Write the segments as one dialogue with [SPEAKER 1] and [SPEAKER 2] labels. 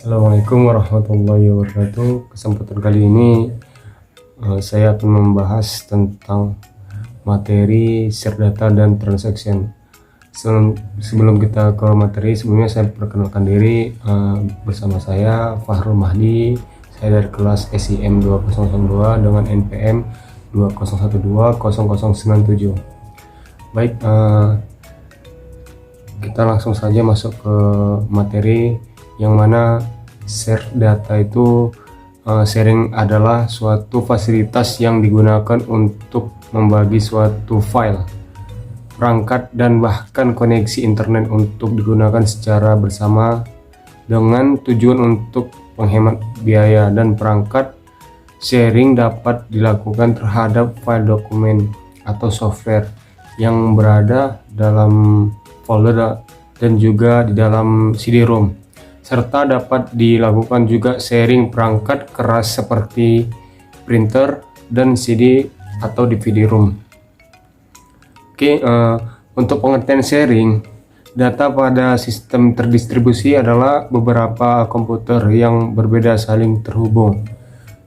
[SPEAKER 1] Assalamualaikum warahmatullahi wabarakatuh. Kesempatan kali ini saya akan membahas tentang materi share data dan transaction. Sebelum kita ke materi, sebelumnya saya perkenalkan diri. Bersama saya Fahrul Mahdi. Saya dari kelas SIM 2002 dengan NPM 20120097. Baik, kita langsung saja masuk ke materi, yang mana share data itu sharing adalah suatu fasilitas yang digunakan untuk membagi suatu file, perangkat, dan bahkan koneksi internet untuk digunakan secara bersama dengan tujuan untuk menghemat biaya. Dan perangkat sharing dapat dilakukan terhadap file dokumen atau software yang berada dalam folder dan juga di dalam CD-ROM, serta dapat dilakukan juga sharing perangkat keras seperti printer dan CD atau DVD-ROM. Untuk pengertian sharing data pada sistem terdistribusi adalah beberapa komputer yang berbeda saling terhubung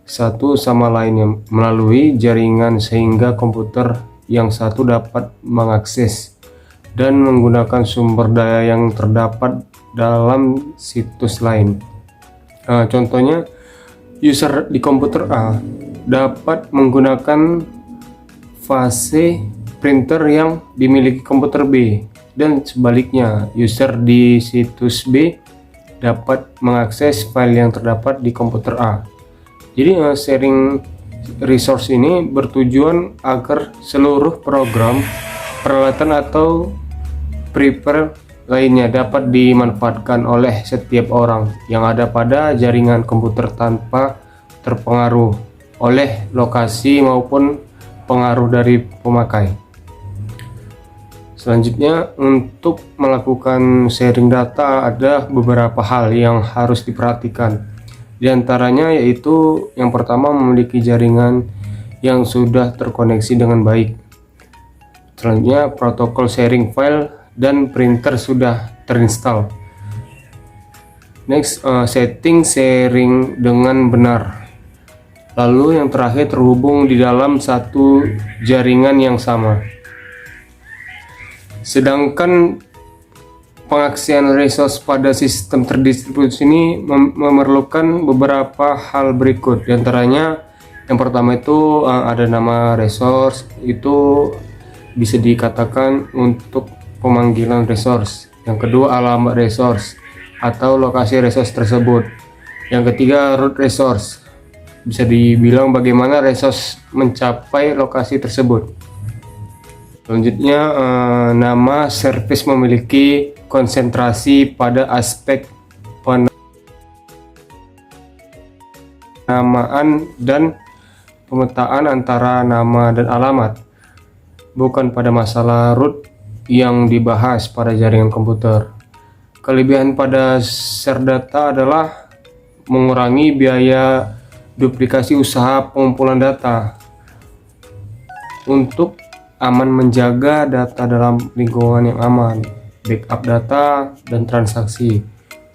[SPEAKER 1] satu sama lainnya melalui jaringan, sehingga komputer yang satu dapat mengakses dan menggunakan sumber daya yang terdapat dalam situs lain. Contohnya, user di komputer A dapat menggunakan fase printer yang dimiliki komputer B, dan sebaliknya, user di situs B dapat mengakses file yang terdapat di komputer A. Jadi sharing resource ini bertujuan agar seluruh program, peralatan, atau prepare lainnya dapat dimanfaatkan oleh setiap orang yang ada pada jaringan komputer tanpa terpengaruh oleh lokasi maupun pengaruh dari pemakai. Selanjutnya, untuk melakukan sharing data ada beberapa hal yang harus diperhatikan. Di antaranya yaitu yang pertama, memiliki jaringan yang sudah terkoneksi dengan baik. Selanjutnya, protokol sharing file dan printer sudah terinstall. Next, setting sharing dengan benar. Lalu yang terakhir, terhubung di dalam satu jaringan yang sama. Sedangkan pengaksesan resource pada sistem terdistribusi ini memerlukan beberapa hal berikut. Di antaranya, yang pertama itu ada nama resource, itu bisa dikatakan untuk pemanggilan resource. Yang kedua, alamat resource atau lokasi resource tersebut. Yang ketiga, root resource, bisa dibilang bagaimana resource mencapai lokasi tersebut. Selanjutnya, nama service memiliki konsentrasi pada aspek penamaan dan pemetaan antara nama dan alamat, bukan pada masalah root yang dibahas pada jaringan komputer. Kelebihan pada share data adalah mengurangi biaya duplikasi usaha pengumpulan data untuk aman, menjaga data dalam lingkungan yang aman, backup data, dan transaksi.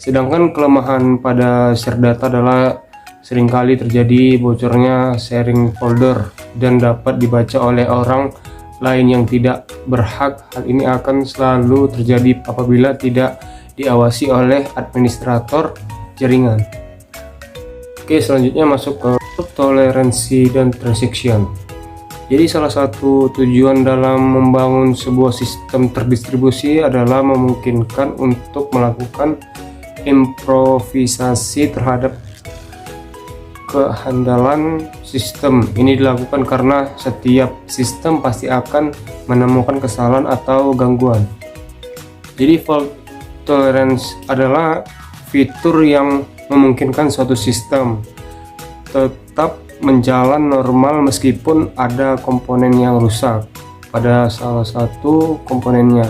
[SPEAKER 1] Sedangkan kelemahan pada share data adalah seringkali terjadi bocornya sharing folder dan dapat dibaca oleh orang lain yang tidak berhak. Hal ini akan selalu terjadi apabila tidak diawasi oleh administrator jaringan. Selanjutnya masuk ke toleransi dan transaction. Jadi salah satu tujuan dalam membangun sebuah sistem terdistribusi adalah memungkinkan untuk melakukan improvisasi terhadap kehandalan sistem. Ini dilakukan karena setiap sistem pasti akan menemukan kesalahan atau gangguan. Jadi fault tolerance adalah fitur yang memungkinkan suatu sistem tetap menjalan normal meskipun ada komponen yang rusak pada salah satu komponennya.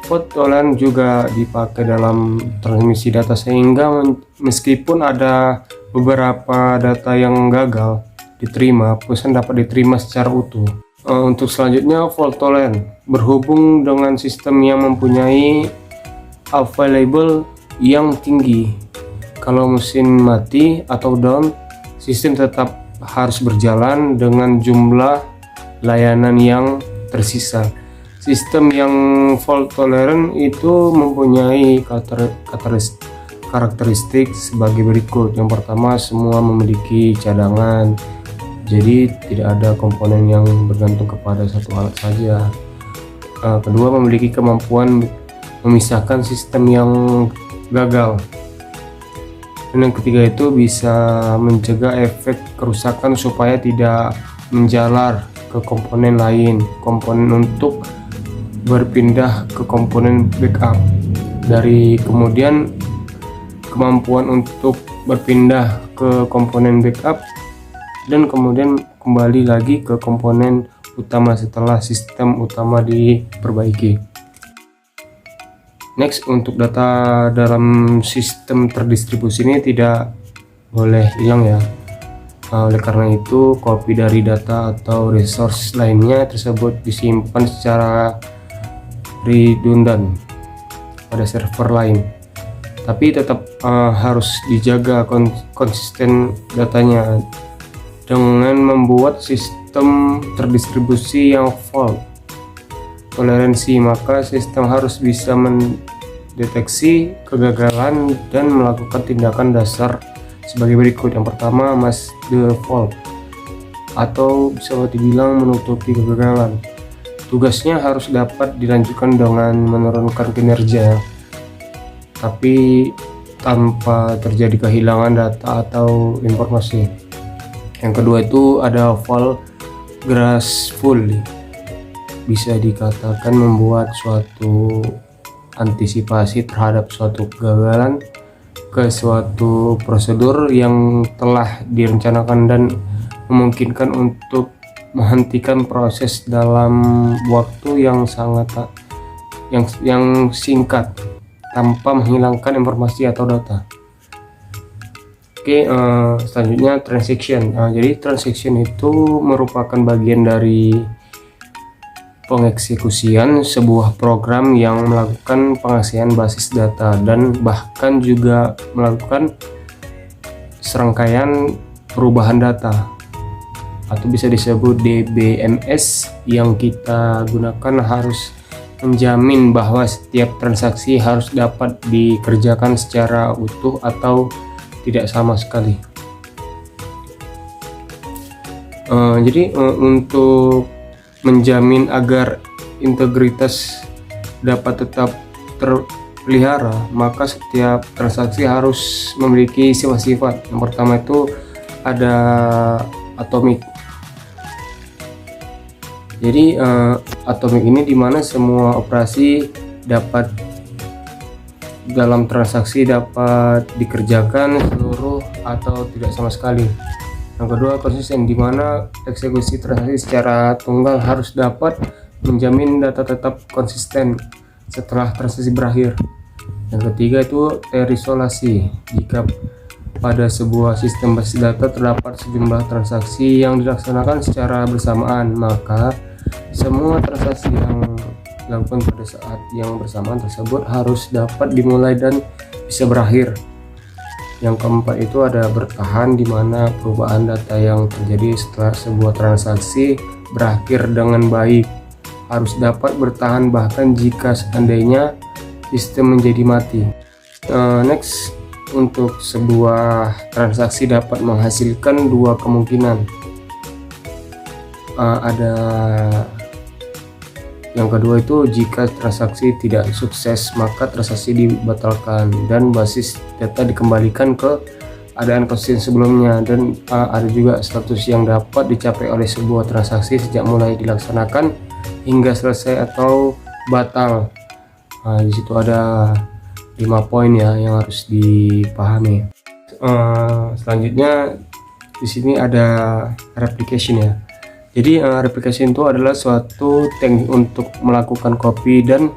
[SPEAKER 1] Fault tolerance juga dipakai dalam transmisi data, sehingga meskipun ada beberapa data yang gagal diterima, pesan dapat diterima secara utuh. Untuk selanjutnya, fault tolerance berhubung dengan sistem yang mempunyai available yang tinggi. Kalau mesin mati atau down, sistem tetap harus berjalan dengan jumlah layanan yang tersisa. Sistem yang fault tolerant itu mempunyai karakteristik sebagai berikut. Yang pertama, semua memiliki cadangan, jadi tidak ada komponen yang bergantung kepada satu alat saja. Kedua, memiliki kemampuan memisahkan sistem yang gagal. Dan yang ketiga itu bisa mencegah efek kerusakan supaya tidak menjalar ke komponen lain. Komponen untuk berpindah ke komponen backup. Kemudian kemampuan untuk berpindah ke komponen backup dan kemudian kembali lagi ke komponen utama setelah sistem utama diperbaiki. Next, untuk data dalam sistem terdistribusi ini tidak boleh hilang ya. Oleh karena itu, copy dari data atau resource lainnya tersebut disimpan secara redundant pada server lain, tapi tetap harus dijaga konsisten datanya dengan membuat sistem terdistribusi yang fault toleransi. Maka sistem harus bisa mendeteksi kegagalan dan melakukan tindakan dasar sebagai berikut. Yang pertama, mask the fault, atau bisa dibilang menutupi kegagalan. Tugasnya harus dapat dilanjutkan dengan menurunkan kinerja, tapi tanpa terjadi kehilangan data atau informasi. Yang kedua itu ada fault graceful, bisa dikatakan membuat suatu antisipasi terhadap suatu kegagalan ke suatu prosedur yang telah direncanakan dan memungkinkan untuk menghentikan proses dalam waktu yang singkat tanpa menghilangkan informasi atau data. Oke, selanjutnya transaction. Jadi transaction itu merupakan bagian dari pengeksekusian sebuah program yang melakukan pengasihan basis data dan bahkan juga melakukan serangkaian perubahan data, atau bisa disebut DBMS. Yang kita gunakan harus menjamin bahwa setiap transaksi harus dapat dikerjakan secara utuh atau tidak sama sekali. Jadi untuk menjamin agar integritas dapat tetap terpelihara, maka setiap transaksi harus memiliki sifat-sifat. Yang pertama itu ada atomic. Jadi atomic ini dimana semua operasi dalam transaksi dapat dikerjakan seluruh atau tidak sama sekali. Yang kedua, konsisten, dimana eksekusi transaksi secara tunggal harus dapat menjamin data tetap konsisten setelah transaksi berakhir. Yang ketiga itu terisolasi, jika pada sebuah sistem basis data terdapat sejumlah transaksi yang dilaksanakan secara bersamaan, maka semua transaksi yang dilakukan pada saat yang bersamaan tersebut harus dapat dimulai dan bisa berakhir. Yang keempat itu ada bertahan, di mana perubahan data yang terjadi setelah sebuah transaksi berakhir dengan baik harus dapat bertahan bahkan jika seandainya sistem menjadi mati. Next, untuk sebuah transaksi dapat menghasilkan dua kemungkinan. Ada yang kedua itu jika transaksi tidak sukses maka transaksi dibatalkan dan basis data dikembalikan ke keadaan konsisten sebelumnya. Dan ada juga status yang dapat dicapai oleh sebuah transaksi sejak mulai dilaksanakan hingga selesai atau batal. Di situ ada 5 poin ya yang harus dipahami. Selanjutnya di sini ada replication ya. Jadi replication itu adalah suatu teknik untuk melakukan copy dan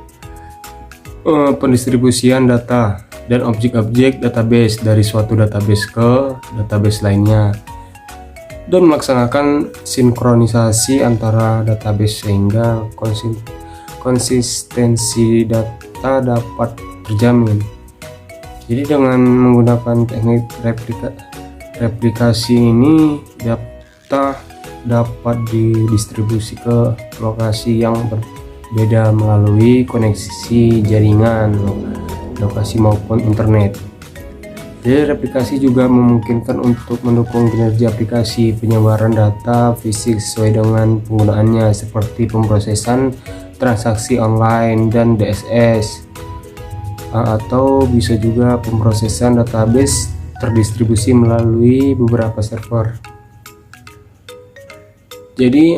[SPEAKER 1] pendistribusian data dan objek-objek database dari suatu database ke database lainnya dan melaksanakan sinkronisasi antara database sehingga konsistensi data dapat terjamin. Jadi dengan menggunakan teknik replikasi ini, data dapat didistribusi ke lokasi yang berbeda melalui koneksi jaringan lokasi maupun internet. Jadi replikasi juga memungkinkan untuk mendukung kinerja aplikasi penyebaran data fisik sesuai dengan penggunaannya, seperti pemrosesan transaksi online dan DSS, atau bisa juga pemrosesan database terdistribusi melalui beberapa server. Jadi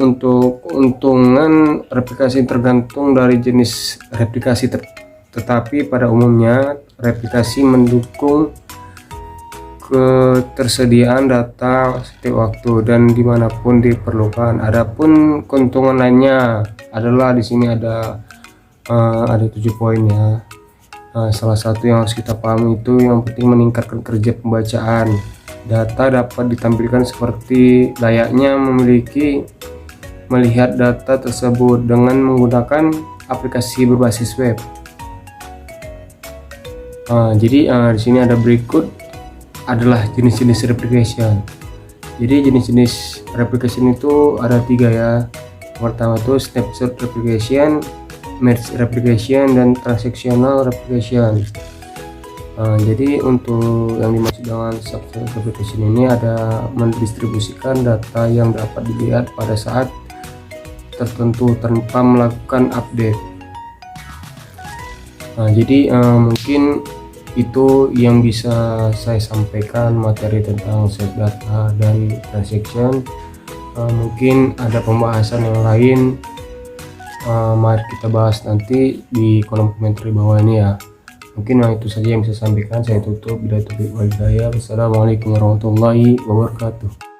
[SPEAKER 1] untuk keuntungan replikasi tergantung dari jenis replikasi, tetapi pada umumnya replikasi mendukung ketersediaan data setiap waktu dan dimanapun diperlukan. Adapun keuntungan lainnya adalah di sini ada 7 poin ya. Salah satu yang harus kita pahami itu yang penting meningkatkan kerja pembacaan. Data dapat ditampilkan seperti layaknya melihat data tersebut dengan menggunakan aplikasi berbasis web. Jadi di sini ada berikut adalah jenis-jenis replication. Jadi jenis-jenis replication itu ada 3 ya. Pertama itu snapshot replication, merge replication, dan transactional replication. Jadi untuk yang dimaksud dengan snapshot replication ini ada mendistribusikan data yang dapat dilihat pada saat tertentu tanpa melakukan update. Jadi mungkin itu yang bisa saya sampaikan materi tentang set data dan transaction. Mungkin ada pembahasan yang lain, mari kita bahas nanti di kolom komentar di bawah ini ya. Mungkin itu saja yang bisa saya sampaikan. Saya tutup. Bila taufiq wal hidayah. Wassalamualaikum warahmatullahi wabarakatuh.